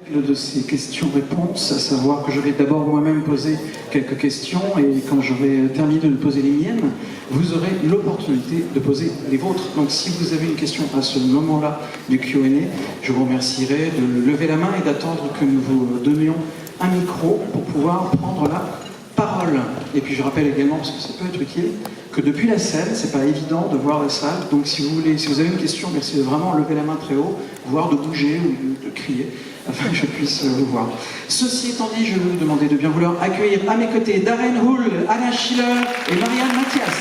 De ces questions-réponses, à savoir que je vais d'abord moi-même poser quelques questions et quand j'aurai terminé de poser les miennes, vous aurez l'opportunité de poser les vôtres. Donc si vous avez une question à ce moment-là du Q&A, je vous remercierai de lever la main et d'attendre que nous vous donnions un micro pour pouvoir prendre la parole. Et puis je rappelle également, parce que ça peut être utile, que depuis la scène, c'est pas évident de voir la salle. Donc si vous avez une question, merci de vraiment lever la main très haut, voire de bouger ou de crier, afin que je puisse vous voir. Ceci étant dit, je vais vous demander de bien vouloir accueillir à mes côtés Darren Hull, Anna Schiller et Marianne Mathias.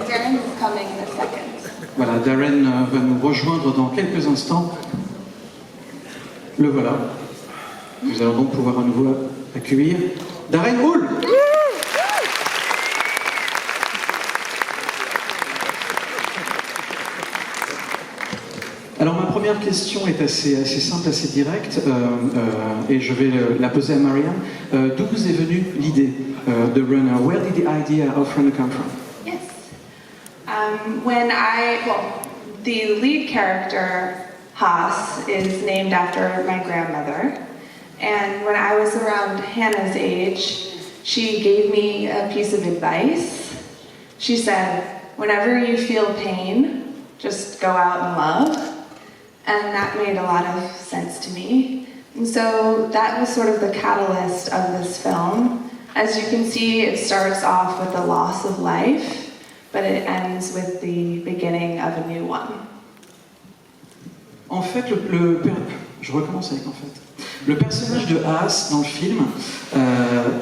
Darren is coming in a second. Voilà, Darren va nous rejoindre dans quelques instants. Le voilà. Nous allons donc pouvoir à nouveau accueillir Darren Hull. Alors ma première question est assez simple, assez directe, et je vais la poser à Marianne. D'où vous est venue l'idée de Runner? Where did the idea of Runner come from? Yes. The lead character, Haas, is named after my grandmother. And when I was around Hannah's age, she gave me a piece of advice. She said, whenever you feel pain, just go out and love. And that made a lot of sense to me. And so that was sort of the catalyst of this film. As you can see, it starts off with the loss of life, but it ends with the beginning of a new one. En fait, je recommence avec en fait. Le personnage de Haas dans le film,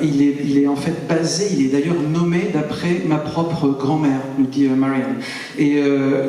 il est en fait basé, il est d'ailleurs nommé d'après ma propre grand-mère, nous dit Marianne. Et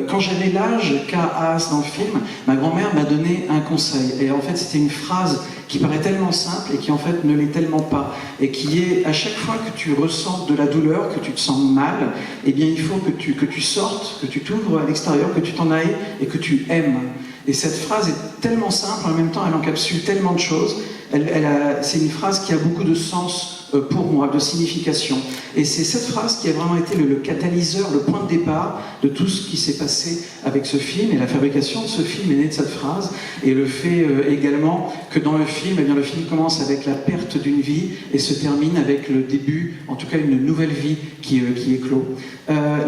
quand j'avais l'âge qu'a Haas dans le film, ma grand-mère m'a donné un conseil. Et en fait, c'était une phrase qui paraît tellement simple et qui en fait ne l'est tellement pas. Et qui est, à chaque fois que tu ressens de la douleur, que tu te sens mal, eh bien il faut que tu sortes, que tu t'ouvres à l'extérieur, que tu t'en ailles et que tu aimes. Et cette phrase est tellement simple, en même temps elle encapsule tellement de choses. C'est une phrase qui a beaucoup de sens pour moi, de signification. Et c'est cette phrase qui a vraiment été le catalyseur, le point de départ de tout ce qui s'est passé avec ce film. Et la fabrication de ce film est née de cette phrase. Et le fait également que dans le film, eh bien, le film commence avec la perte d'une vie et se termine avec le début, en tout cas une nouvelle vie qui éclot.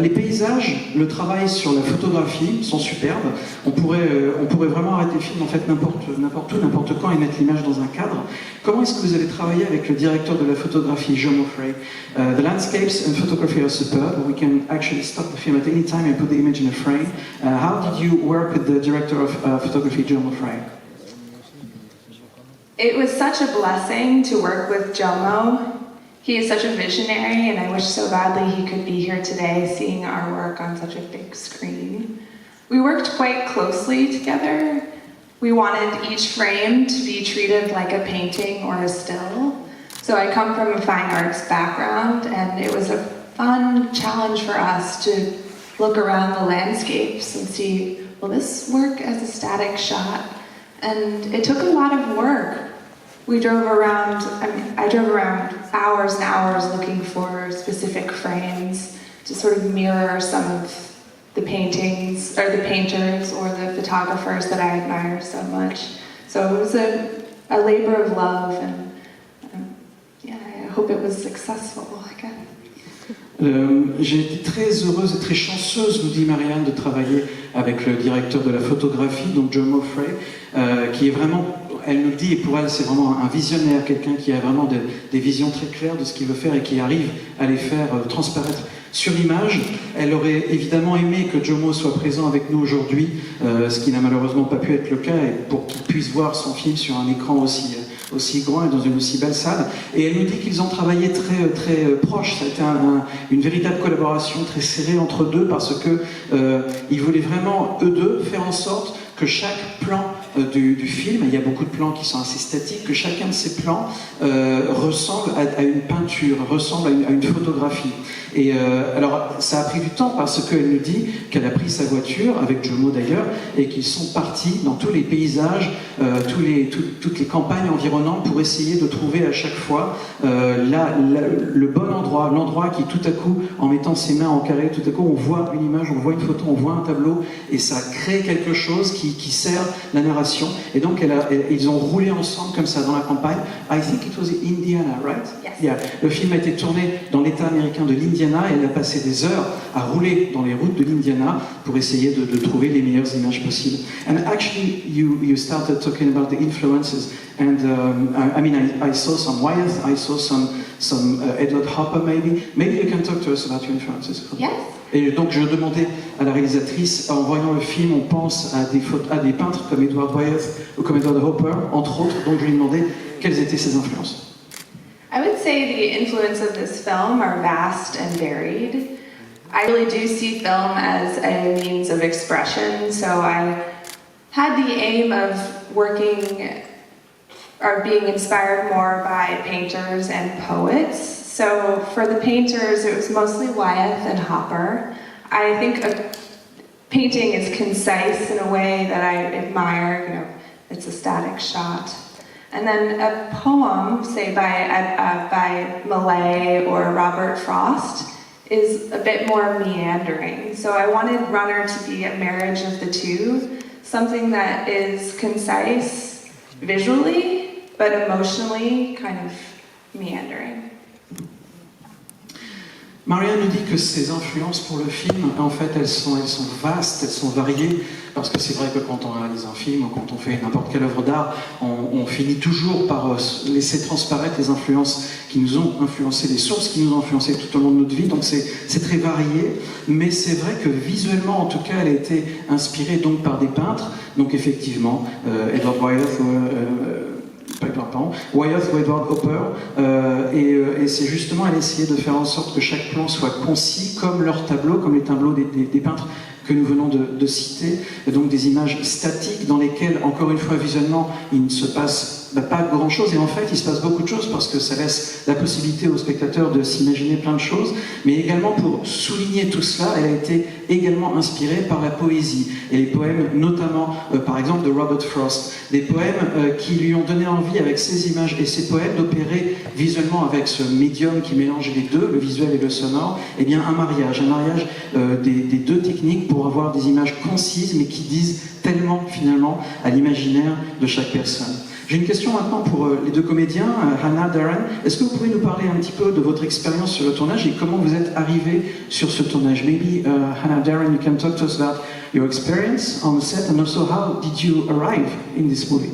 Les paysages, le travail sur la photographie sont superbes. On pourrait vraiment arrêter le film en fait n'importe où, n'importe quand et mettre l'image dans un cadre. Comment est-ce que vous avez travaillé avec le directeur de la photographie, Joe Moffrey? The landscapes and photography are superb. We can actually stop the film at any time and put the image in a frame. How did you work with the director of photography, Joe Moffrey? It was such a blessing to work with Jomo. He is such a visionary, and I wish so badly he could be here today seeing our work on such a big screen. We worked quite closely together. We wanted each frame to be treated like a painting or a still. So I come from a fine arts background, and it was a fun challenge for us to look around the landscapes and see, will this work as a static shot? And it took a lot of work. I drove around hours and hours looking for specific frames to sort of mirror some of the paintings, or the painters, or the photographers that I admire so much. So it was a labor of love, and yeah, I hope it was successful, I guess. J'ai été très heureuse et très chanceuse, nous dit Marianne, de travailler avec le directeur de la photographie, donc Joe Moffrey, qui est vraiment, elle nous le dit, et pour elle c'est vraiment un visionnaire, quelqu'un qui a vraiment des visions très claires de ce qu'il veut faire et qui arrive à les faire transparaître sur l'image. Elle aurait évidemment aimé que Jomo soit présent avec nous aujourd'hui, ce qui n'a malheureusement pas pu être le cas, et pour qu'il puisse voir son film sur un écran aussi grand et dans une aussi belle salle. Et elle nous dit qu'ils ont travaillé très proche. Ça a été une véritable collaboration très serrée entre deux, parce que ils voulaient vraiment, eux deux, faire en sorte que chaque plan du film, il y a beaucoup de plans qui sont assez statiques, que chacun de ces plans ressemble à une peinture, ressemble à une photographie. Et alors, ça a pris du temps parce qu'elle nous dit qu'elle a pris sa voiture, avec Jomo d'ailleurs, et qu'ils sont partis dans tous les paysages, toutes les campagnes environnantes pour essayer de trouver à chaque fois le bon endroit, l'endroit qui tout à coup, en mettant ses mains en carré, tout à coup on voit une image, on voit une photo, on voit un tableau, et ça crée quelque chose qui sert la narration. Et donc ils ont roulé ensemble comme ça dans la campagne. I think it was Indiana, right? Yes. Yeah. Le film a été tourné dans l'État américain de l'Indiana et elle a passé des heures à rouler dans les routes de l'Indiana pour essayer de trouver les meilleures images possibles. And actually, you started talking about the influences, and I mean, I saw some Wyeth, I saw some Edward Hopper, maybe. Maybe you can talk to us about your influences. Yes. Et donc je demandais à la réalisatrice, en voyant le film, on pense à des peintres comme Edward Wyeth ou comme Edward Hopper, entre autres, donc je lui demandais quelles étaient ses influences. I would say the influence of this film are vast and varied. I really do see film as a means of expression, so I had the aim of working or being inspired more by painters and poets. So for the painters, it was mostly Wyeth and Hopper. I think a painting is concise in a way that I admire, you know, it's a static shot. And then a poem, say by Millay or Robert Frost, is a bit more meandering. So I wanted Runner to be a marriage of the two, something that is concise visually, but emotionally kind of meandering. Marianne nous dit que ses influences pour le film, en fait, elles sont vastes, elles sont variées, parce que c'est vrai que quand on réalise un film ou quand on fait n'importe quelle œuvre d'art, on finit toujours par laisser transparaître les influences qui nous ont influencé, les sources qui nous ont influencé tout au long de notre vie, donc c'est très varié, mais c'est vrai que visuellement, en tout cas, elle a été inspirée donc par des peintres, donc effectivement, Edward Wyeth, Wyeth ou Edward Hopper, et c'est justement elle essayait de faire en sorte que chaque plan soit concis comme leur tableau, comme les tableaux des peintres que nous venons de citer, et donc des images statiques dans lesquelles, encore une fois, visuellement, il ne se passe pas grand-chose, et en fait, il se passe beaucoup de choses parce que ça laisse la possibilité aux spectateurs de s'imaginer plein de choses, mais également pour souligner tout cela, elle a été également inspirée par la poésie, et les poèmes, notamment, par exemple, de Robert Frost, des poèmes qui lui ont donné envie, avec ces images et ces poèmes, d'opérer visuellement avec ce médium qui mélange les deux, le visuel et le sonore, eh bien un mariage des deux techniques pour avoir des images concises, mais qui disent tellement, finalement, à l'imaginaire de chaque personne. J'ai une question maintenant pour les deux comédiens, Hannah, Darren. Est-ce que vous pouvez nous parler un petit peu de votre expérience sur le tournage et comment vous êtes arrivés sur ce tournage? Maybe Hannah, Darren, you can talk to us about your experience on the set and also how did you arrive in this movie?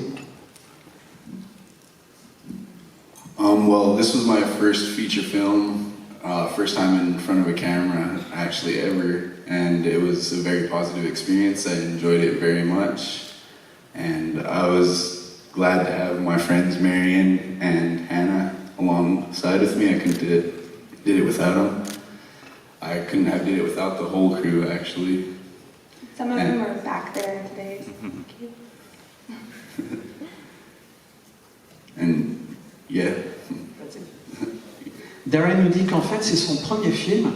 Well, this was my first feature film, first time in front of a camera, actually ever, and it was a very positive experience. I enjoyed it very much, and I was glad to have my friends Marion and Hannah alongside with me. I couldn't did it without them. I couldn't have did it without the whole crew, actually. Some of them are back there today. Thank you. And yeah. Darren nous dit qu'en fait c'est son premier film,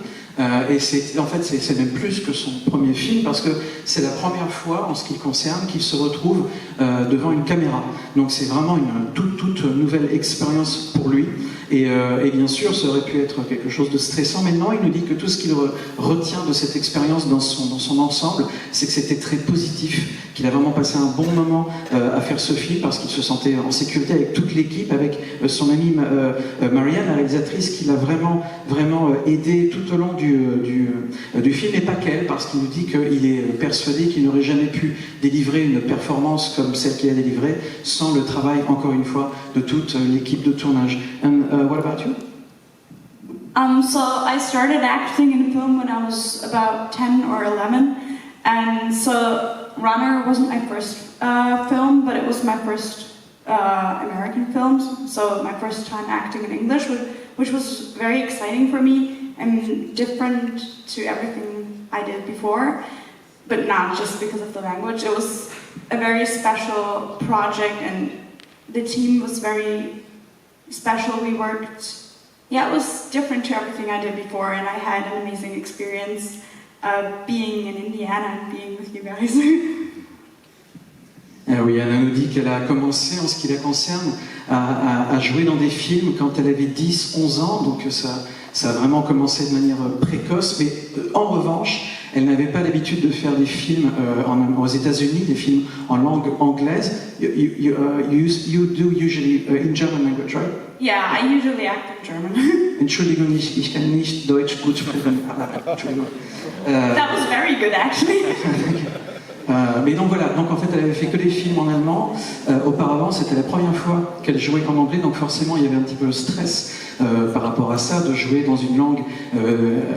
et c'est même plus que son premier film parce que c'est la première fois en ce qui le concerne qu'il se retrouve devant une caméra. Donc c'est vraiment une toute nouvelle expérience pour lui. Et bien sûr, ça aurait pu être quelque chose de stressant, mais non, il nous dit que tout ce qu'il retient de cette expérience dans son ensemble, c'est que c'était très positif, qu'il a vraiment passé un bon moment à faire ce film parce qu'il se sentait en sécurité avec toute l'équipe, avec son amie Marianne, la réalisatrice, qui l'a vraiment aidé tout au long du film, et pas qu'elle, parce qu'il nous dit qu'il est persuadé qu'il n'aurait jamais pu délivrer une performance comme celle qu'il a délivrée sans le travail, encore une fois, de toute l'équipe de tournage. And what about you? So I started acting in film when I was about 10 or 11, and so Runner wasn't my first film, but it was my first American film, so my first time acting in English, which was very exciting for me and different to everything I did before, but not just because of the language. It was a very special project, and the team was very special. We worked, it was different to everything I did before, and I had an amazing experience being in Indiana and being with you guys. Oui, Anna nous dit qu'elle a commencé, en ce qui la concerne, à jouer dans des films quand elle avait 10-11 ans, donc ça a vraiment commencé de manière précoce, mais en revanche, elle n'avait pas l'habitude de faire des films aux États-Unis, des films en langue anglaise. You do usually in German language, right? Yeah, I usually act in German. Entschuldigung, ich kann nicht Deutsch gut sprechen. Entschuldigung. That was very good, actually. Mais donc voilà, donc en fait elle avait fait que des films en allemand. Auparavant c'était la première fois qu'elle jouait en anglais, donc forcément il y avait un petit peu de stress par rapport à ça, de jouer dans une langue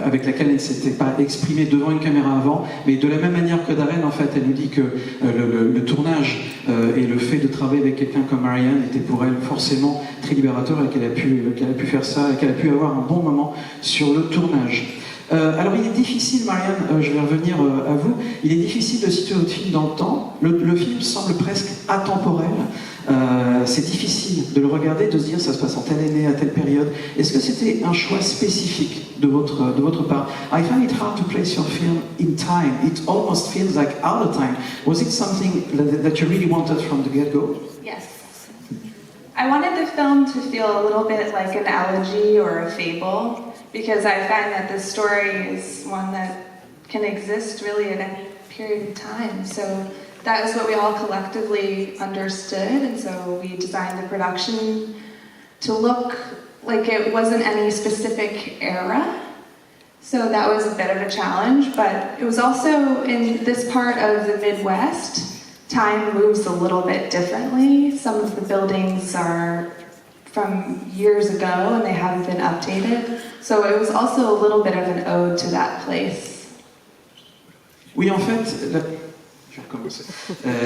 avec laquelle elle ne s'était pas exprimée devant une caméra avant. Mais de la même manière que Darren, en fait, elle nous dit que le tournage et le fait de travailler avec quelqu'un comme Marianne était pour elle forcément très libérateur et qu'elle a pu faire ça et qu'elle a pu avoir un bon moment sur le tournage. Alors il est difficile, Marianne, je vais revenir à vous, il est difficile de situer votre film dans le temps. Le film semble presque atemporel. C'est difficile de le regarder, de se dire ça se passe en telle année, à telle période. Est-ce que c'était un choix spécifique de votre part? I find it hard to place your film in time. It almost feels like out of time. Was it something that you really wanted from the get-go? Yes. I wanted the film to feel a little bit like an elegy or a fable, because I find that the story is one that can exist really at any period of time. So that is what we all collectively understood, and so we designed the production to look like it wasn't any specific era. So that was a bit of a challenge, but it was also in this part of the Midwest, time moves a little bit differently. Some of the buildings are from years ago and they haven't been updated. So it was also a little bit of an ode to that place. Oui, en fait, je vais recommencer.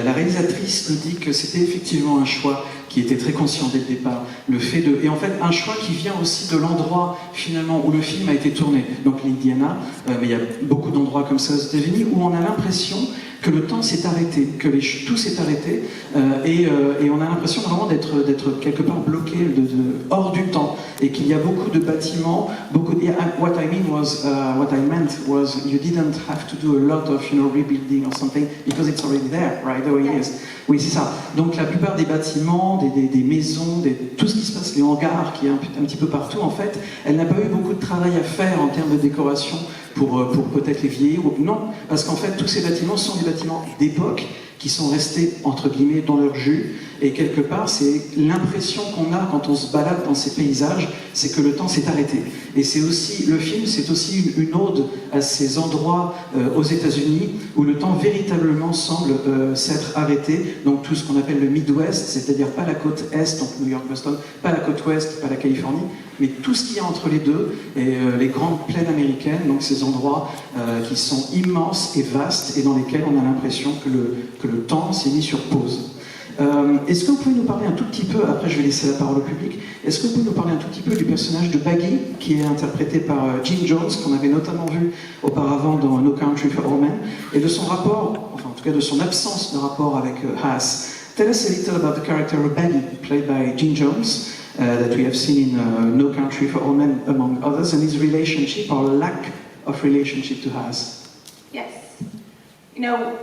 La réalisatrice nous dit que c'était effectivement un choix qui était très conscient dès le départ. Et en fait, un choix qui vient aussi de l'endroit finalement où le film a été tourné. Donc l'Indiana, mais il y a beaucoup d'endroits comme ça aux États-Unis où on a l'impression que le temps s'est arrêté, que tout s'est arrêté, et on a l'impression vraiment d'être quelque part bloqué hors du temps, et qu'il y a beaucoup de bâtiments, what I meant was you didn't have to do a lot of rebuilding or something because it's already there, right? The way it is. Oui, c'est ça. Donc la plupart des bâtiments, des maisons, tout ce qui se passe, les hangars qui est un petit peu partout, en fait, elle n'a pas eu beaucoup de travail à faire en termes de décoration pour peut-être les vieillir. Non, parce qu'en fait, tous ces bâtiments sont des bâtiments d'époque qui sont restés, entre guillemets, dans leur jus. Et quelque part, c'est l'impression qu'on a quand on se balade dans ces paysages, c'est que le temps s'est arrêté. Et c'est aussi, le film, c'est aussi une ode à ces endroits aux États-Unis où le temps véritablement semble s'être arrêté. Donc tout ce qu'on appelle le Midwest, c'est-à-dire pas la côte Est, donc New York, Boston, pas la côte Ouest, pas la Californie, mais tout ce qu'il y a entre les deux, et les grandes plaines américaines, donc ces endroits qui sont immenses et vastes et dans lesquels on a l'impression que le temps s'est mis sur pause. Est-ce que vous pouvez nous parler un tout petit peu, après je vais laisser la parole au public, est-ce que vous pouvez nous parler un tout petit peu du personnage de Baggy, qui est interprété par Jim Jones, qu'on avait notamment vu auparavant dans No Country for Old Men, et de son rapport, enfin en tout cas de son absence de rapport avec Haas. Tell us a little about the character of Baggy, played by Jim Jones, that we have seen in No Country for Old Men, among others, and his relationship or lack of relationship to Haas. Yes. You know,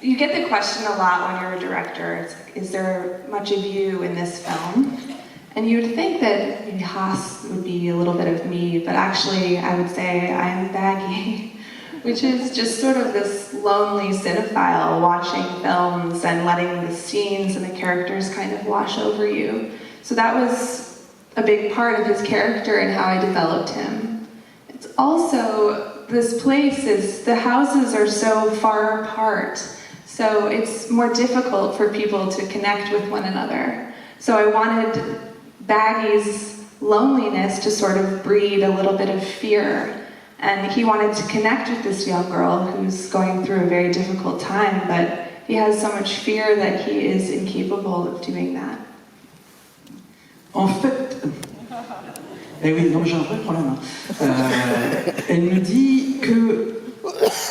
you get the question a lot when you're a director. It's like, is there much of you in this film? And you would think that maybe Haas would be a little bit of me, but actually I would say I'm Baggy, which is just sort of this lonely cinephile watching films and letting the scenes and the characters kind of wash over you. So that was a big part of his character and how I developed him. It's also, this place the houses are so far apart. So it's more difficult for people to connect with one another. So I wanted Baggy's loneliness to sort of breed a little bit of fear. And he wanted to connect with this young girl who's going through a very difficult time, but he has so much fear that he is incapable of doing that. En fait, eh oui, non, j'ai un vrai problème. Elle nous dit que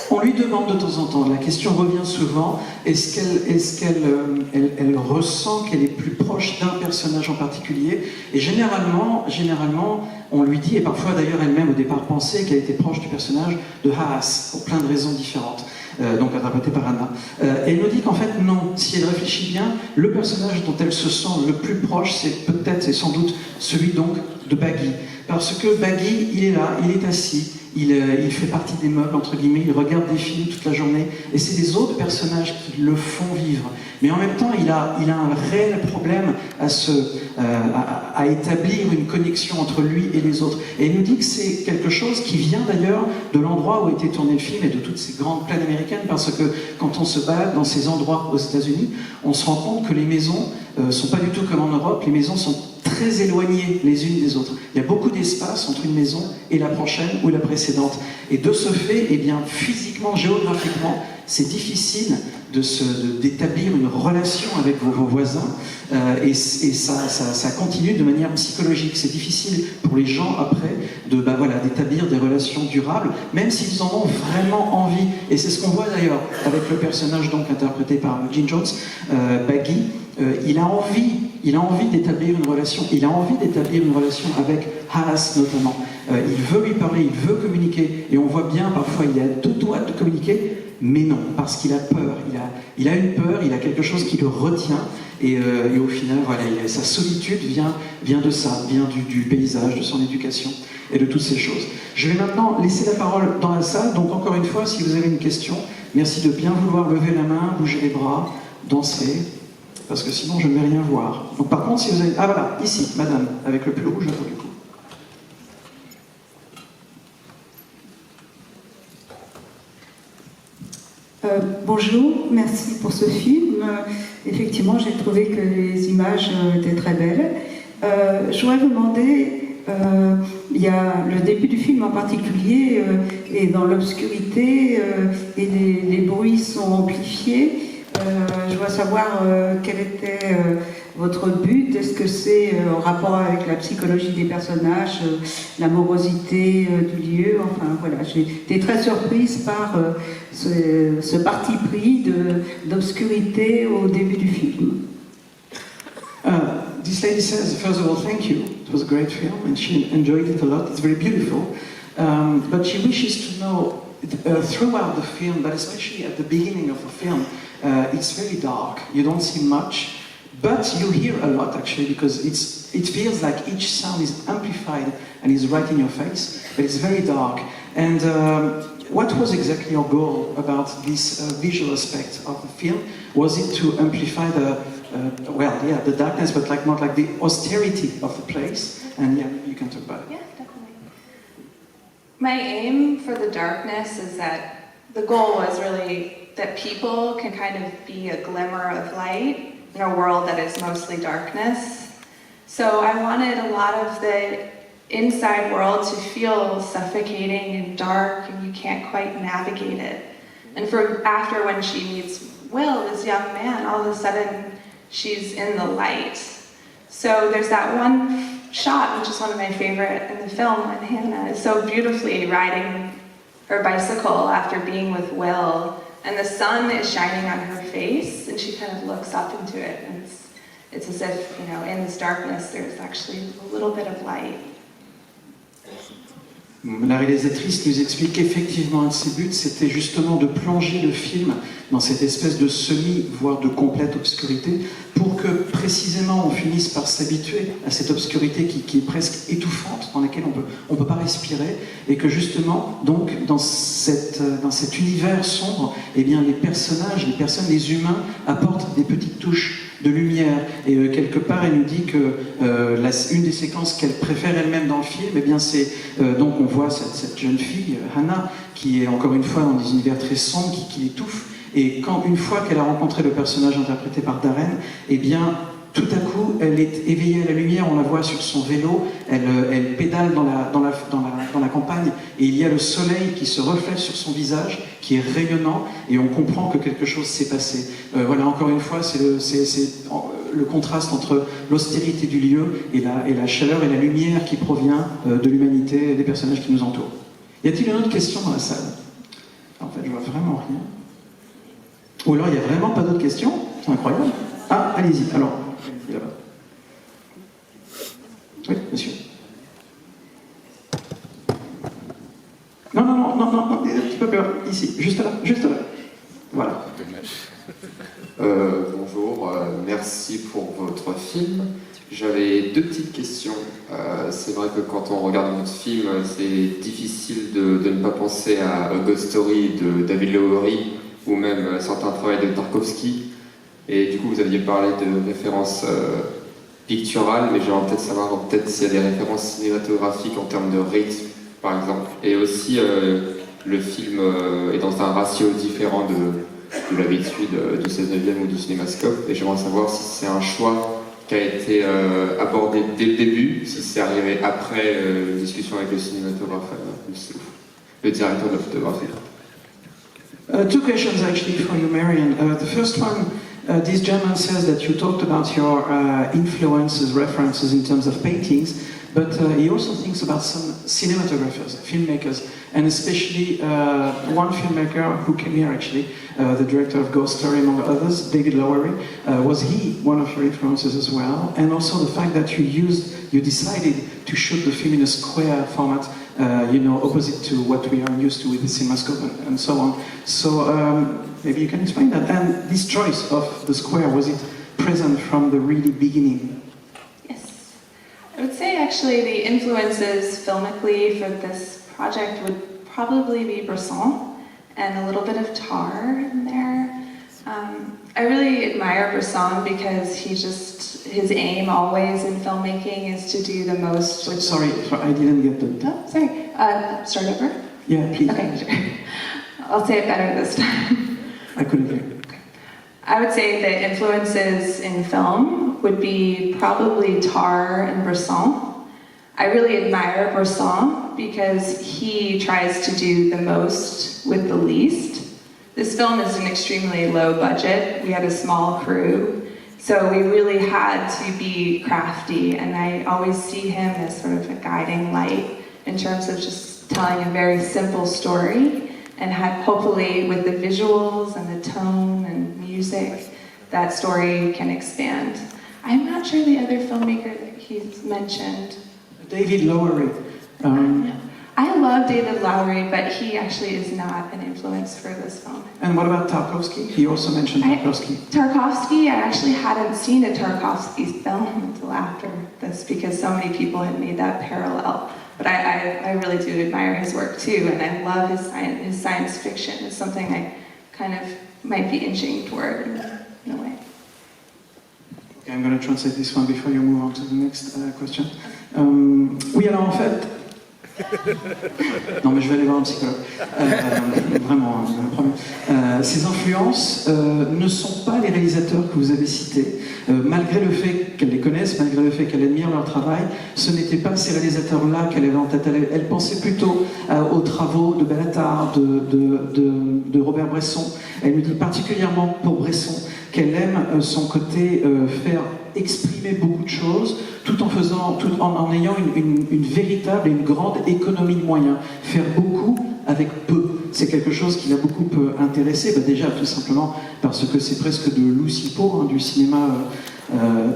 on lui demande demande de temps en temps, la question revient souvent, est-ce qu'elle ressent qu'elle est plus proche d'un personnage en particulier? Et généralement, on lui dit, et parfois d'ailleurs elle-même au départ pensait qu'elle était proche du personnage de Haas, pour plein de raisons différentes, donc interprété par Anna. Et elle nous dit qu'en fait non, si elle réfléchit bien, le personnage dont elle se sent le plus proche, c'est sans doute celui donc de Baggy. Parce que Baggy, il est là, il est assis, il fait partie des meubles, entre guillemets, il regarde des films toute la journée, et c'est les autres personnages qui le font vivre. Mais en même temps, il a un réel problème à établir une connexion entre lui et les autres. Et il nous dit que c'est quelque chose qui vient d'ailleurs de l'endroit où a été tourné le film et de toutes ces grandes plaines américaines, parce que quand on se balade dans ces endroits aux États-Unis, on se rend compte que les maisons sont pas du tout comme en Europe, les maisons sont très éloignées les unes des autres. Il y a beaucoup d'espace entre une maison et la prochaine ou la précédente. Et de ce fait, eh bien, physiquement, géographiquement, c'est difficile d'établir une relation avec vos voisins et ça continue de manière psychologique. C'est difficile pour les gens après d'établir des relations durables, même s'ils en ont vraiment envie. Et c'est ce qu'on voit d'ailleurs avec le personnage donc interprété par Gene Jones, Baggy. Il a envie d'établir une relation. Il a envie d'établir une relation avec Haas notamment. Il veut lui parler, il veut communiquer. Et on voit bien parfois il a deux doigts de communiquer, mais non, parce qu'il a peur. Il a une peur, il a quelque chose qui le retient. Et au final, voilà, sa solitude vient de ça, vient du paysage, de son éducation et de toutes ces choses. Je vais maintenant laisser la parole dans la salle. Donc encore une fois, si vous avez une question, merci de bien vouloir lever la main, bouger les bras, danser. Parce que sinon je ne vais rien voir. Donc par contre, si vous avez... Ah voilà, ici, madame, avec le pull rouge, là, du coup. Bonjour, merci pour ce film. Effectivement, j'ai trouvé que les images étaient très belles. Je voudrais vous demander, il y a le début du film en particulier est dans l'obscurité et les bruits sont amplifiés. Je voudrais savoir quel était votre but. Est-ce que c'est en rapport avec la psychologie des personnages, la morosité du lieu? Enfin voilà, j'ai été très surprise par ce parti pris d'obscurité au début du film. This lady says, first of all, thank you. It was a great film and she enjoyed it a lot. It's very beautiful. But she wishes to know throughout the film, but especially at the beginning of the film, it's very dark. You don't see much, but you hear a lot actually, because it feels like each sound is amplified and is right in your face, but it's very dark. And what was exactly your goal about this visual aspect of the film? Was it to amplify the darkness, but not like the austerity of the place? And yeah, you can talk about it. Yeah, definitely. My aim for the darkness is that the goal was really that people can kind of be a glimmer of light in a world that is mostly darkness. So I wanted a lot of the inside world to feel suffocating and dark and you can't quite navigate it. And after when she meets Will, this young man, all of a sudden she's in the light. So there's that one shot, which is one of my favorite in the film, when Hannah is so beautifully riding her bicycle after being with Will, and the sun is shining on her face, and she kind of looks up into it, and it's as if, in this darkness, there's actually a little bit of light. La réalisatrice nous explique qu'effectivement un de ses buts c'était justement de plonger le film dans cette espèce de semi, voire de complète obscurité, pour que précisément on finisse par s'habituer à cette obscurité qui est presque étouffante, dans laquelle on peut pas respirer, et que justement donc dans cet univers sombre, eh bien les personnages, les humains apportent des petites touches de lumière. Et quelque part, elle nous dit que une des séquences qu'elle préfère elle-même dans le film, eh bien c'est donc on voit cette jeune fille, Hannah, qui est encore une fois dans des univers très sombres, qui l'étouffe. Et une fois qu'elle a rencontré le personnage interprété par Darren, eh bien tout à coup, elle est éveillée à la lumière, on la voit sur son vélo, elle pédale dans la campagne, et il y a le soleil qui se reflète sur son visage, qui est rayonnant, et on comprend que quelque chose s'est passé. Voilà, encore une fois, c'est le contraste entre l'austérité du lieu et la chaleur et la lumière qui provient de l'humanité et des personnages qui nous entourent. Y a-t-il une autre question dans la salle? En fait, je vois vraiment rien. Ou alors il n'y a vraiment pas d'autres questions? C'est incroyable. Ah, allez-y, alors, allez-y là-bas. Oui, monsieur. Non, un petit peu plus bas, ici, juste là. Voilà. Bonjour, merci pour votre film. J'avais deux petites questions. C'est vrai que quand on regarde votre film, c'est difficile de ne pas penser à A Ghost Story de David Lowery ou même certains travaux de Tarkovsky. Et du coup, vous aviez parlé de références picturales, mais j'aimerais peut-être savoir s'il y a des références cinématographiques en termes de rythme, par exemple. Et aussi, le film est dans un ratio différent de l'habitude du 16e ou du cinémascope. Et j'aimerais savoir si c'est un choix qui a été abordé dès le début, si c'est arrivé après une discussion avec le cinématographe, le directeur de la photographie. Two questions actually for you, Marion. The first one, this gentleman says that you talked about your influences, references in terms of paintings, but he also thinks about some cinematographers, filmmakers, and especially one filmmaker who came here actually, the director of Ghost Story among others, David Lowery. Was he one of your influences as well? And also the fact that you decided to shoot the film in a square format, opposite to what we are used to with the CinemaScope and so on. So maybe you can explain that. And this choice of the square, was it present from the really beginning? Yes. I would say actually the influences filmically for this project would probably be Bresson and a little bit of Tar in there. I really admire Bresson because his aim always in filmmaking is to do the most with Sorry, I didn't get the... Oh, sorry. Start over? Yeah, please. Okay, sure. I'll say it better this time. I couldn't hear. I would say the influences in film would be probably Tar and Bresson. I really admire Bresson because he tries to do the most with the least. This film is an extremely low budget. We had a small crew, so we really had to be crafty, and I always see him as sort of a guiding light in terms of just telling a very simple story, and hopefully with the visuals and the tone and music, that story can expand. I'm not sure the other filmmaker that he's mentioned. David Lowery. I love David Lowery, but he actually is not an influence for this film. And what about Tarkovsky? He also mentioned Tarkovsky. Tarkovsky, I actually hadn't seen a Tarkovsky film until after this because so many people had made that parallel. But I really do admire his work too, and I love his science fiction. It's something I kind of might be inching toward in a way. Okay, I'm going to translate this one before you move on to the next question. Oui, alors en fait... Non, mais je vais aller voir un psychologue. Vraiment, ces influences ne sont pas les réalisateurs que vous avez cités. Malgré le fait qu'elle les connaisse, malgré le fait qu'elle admire leur travail, ce n'étaient pas ces réalisateurs-là qu'elle avait en tête. Elle pensait plutôt aux travaux de Bellatar, de Robert Bresson. Elle nous dit particulièrement pour Bresson qu'elle aime son côté faire exprimer beaucoup de choses tout en ayant une véritable et une grande économie de moyens. Faire beaucoup avec peu. C'est quelque chose qui l'a beaucoup intéressé, déjà tout simplement parce que c'est presque de l'ousipo, du cinéma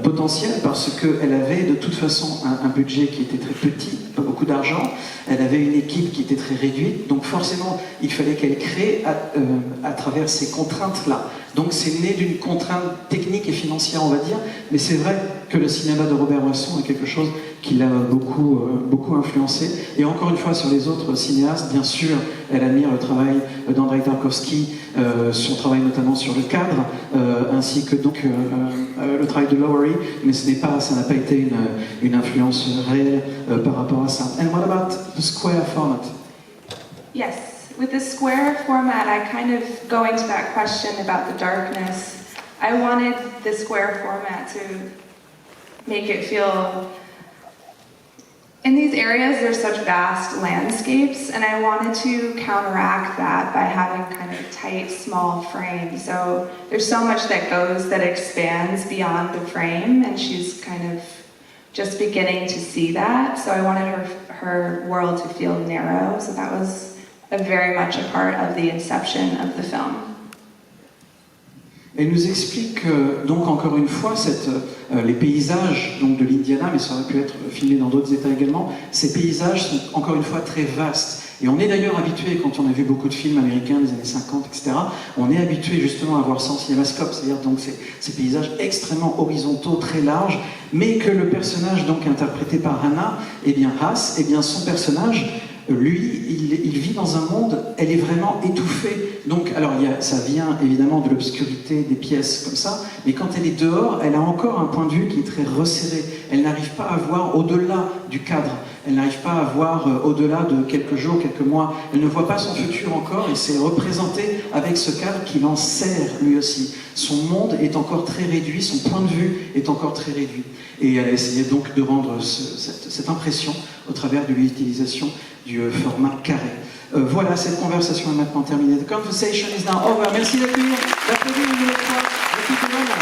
potentiel, parce qu'elle avait de toute façon un budget qui était très petit, pas beaucoup d'argent, elle avait une équipe qui était très réduite, donc forcément il fallait qu'elle crée à travers ces contraintes-là. Donc c'est né d'une contrainte technique et financière, on va dire, mais c'est vrai que le cinéma de Robert Bresson est quelque chose qui l'a beaucoup influencé. Et encore une fois, sur les autres cinéastes, bien sûr, elle admire le travail d'Andrei Tarkovsky, son travail notamment sur le cadre, ainsi que donc le travail de Lowery, mais ça n'a pas été une influence réelle par rapport à ça. And what about the square format? Yes. With the square format, I kind of, going to that question about the darkness, I wanted the square format to make it feel... In these areas, there's such vast landscapes, and I wanted to counteract that by having kind of tight, small frames. So there's so much that expands beyond the frame, and she's kind of just beginning to see that. So I wanted her world to feel narrow, so that was very much a part of the inception of the film. Elle nous explique donc encore une fois les paysages donc, de l'Indiana, mais ça aurait pu être filmé dans d'autres États également, ces paysages sont encore une fois très vastes. Et on est d'ailleurs habitué, quand on a vu beaucoup de films américains des années 50, etc., on est habitué justement à voir sans cinémascope, c'est-à-dire donc ces paysages extrêmement horizontaux, très larges, mais que le personnage donc interprété par Hannah, eh bien Haas, eh bien son personnage, lui, il vit dans un monde, elle est vraiment étouffée. Donc, alors, ça vient évidemment de l'obscurité des pièces comme ça, mais quand elle est dehors, elle a encore un point de vue qui est très resserré. Elle n'arrive pas à voir au-delà du cadre. Elle n'arrive pas à voir au-delà de quelques jours, quelques mois. Elle ne voit pas son futur encore et c'est représenté avec ce cadre qui l'enserre lui aussi. Son monde est encore très réduit, son point de vue est encore très réduit. Et elle a essayé donc de rendre cette impression au travers de l'utilisation du format carré. Voilà, cette conversation est maintenant terminée. The conversation is now over. Merci d'applaudir une nouvelle fois.